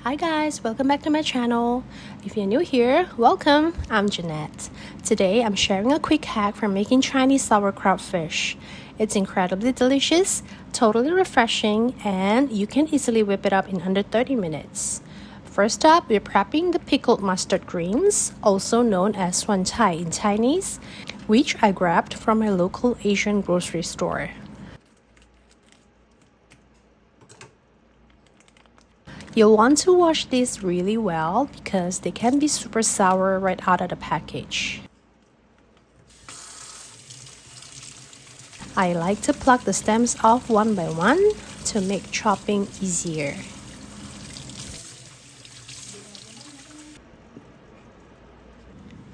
Hi guys, welcome back to my channel. If you're new here, welcome. I'm Jeanette. Today I'm sharing a quick hack for making Chinese sauerkraut fish. It's incredibly delicious, totally refreshing, and you can easily whip it up in under 30 minutes. First up, we're prepping the pickled mustard greens, also known as Suan Cai in Chinese, which I grabbed from my local Asian grocery store. You'll want to wash these really well because they can be super sour right out of the package. I like to pluck the stems off one by one to make chopping easier.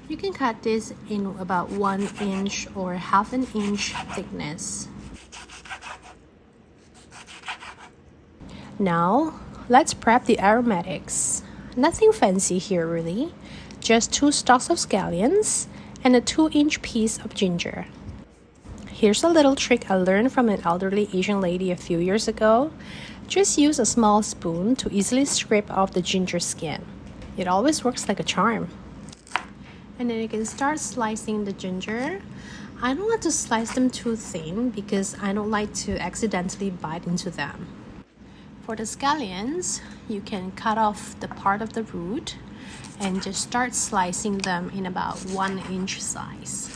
You can cut this in about 1 inch or half an inch thickness. Now, let's prep the aromatics. Nothing fancy here really, just 2 stalks of scallions and a 2-inch piece of ginger. Here's a little trick I learned from an elderly Asian lady a few years ago. Just use a small spoon to easily scrape off the ginger skin. It always works like a charm. And then you can start slicing the ginger. I don't want to slice them too thin because I don't like to accidentally bite into them. For the scallions, you can cut off the part of the root and just start slicing them in about 1 inch size.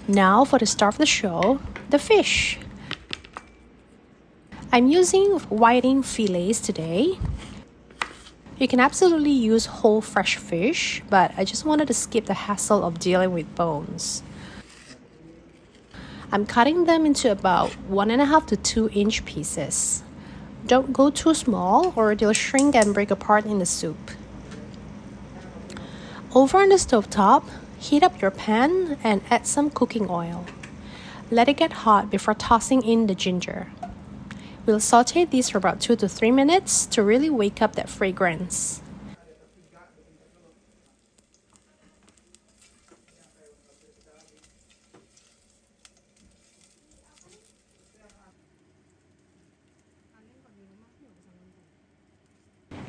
Now for the star of the show, the fish. I'm using whiting fillets today. You can absolutely use whole fresh fish, but I just wanted to skip the hassle of dealing with bones. I'm cutting them into about 1.5 to 2-inch pieces. Don't go too small or they'll shrink and break apart in the soup. Over on the stovetop, heat up your pan and add some cooking oil. Let it get hot before tossing in the ginger. We'll saute these for about 2 to 3 minutes to really wake up that fragrance.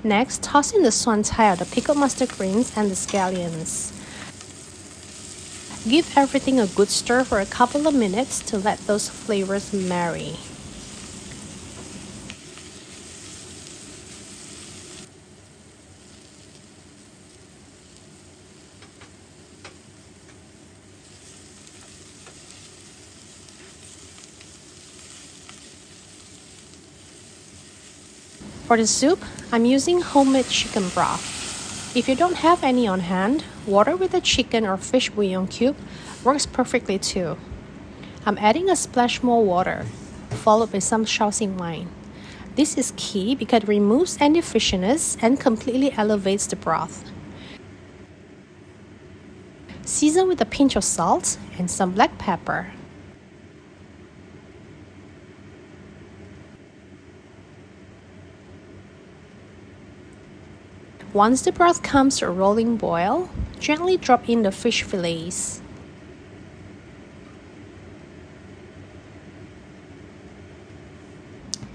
Next, toss in the Suan Cai, the pickled mustard greens, and the scallions. Give everything a good stir for a couple of minutes to let those flavors marry. For the soup, I'm using homemade chicken broth. If you don't have any on hand, water with a chicken or fish bouillon cube works perfectly too. I'm adding a splash more water, followed by some Shaoxing wine. This is key because it removes any fishiness and completely elevates the broth. Season with a pinch of salt and some black pepper. Once the broth comes to a rolling boil, gently drop in the fish fillets.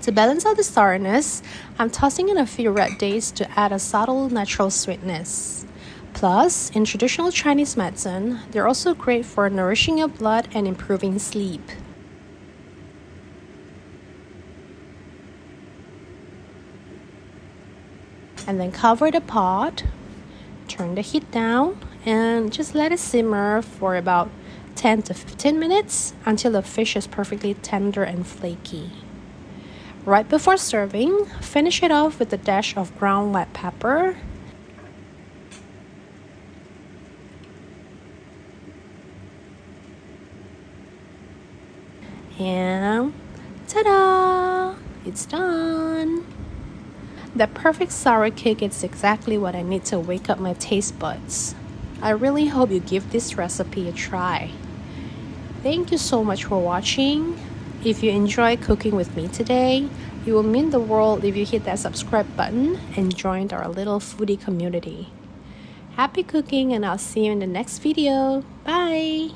To balance out the sourness, I'm tossing in a few red dates to add a subtle natural sweetness. Plus, in traditional Chinese medicine, they're also great for nourishing your blood and improving sleep. And then cover the pot, turn the heat down, and just let it simmer for about 10 to 15 minutes until the fish is perfectly tender and flaky. Right before serving, finish it off with a dash of ground white pepper. And ta-da! It's done! The perfect sour cake is exactly what I need to wake up my taste buds. I really hope you give this recipe a try. Thank you so much for watching. If you enjoy cooking with me today, It will mean the world if you hit that subscribe button and join our little foodie community. Happy cooking, and I'll see you in the next video. Bye!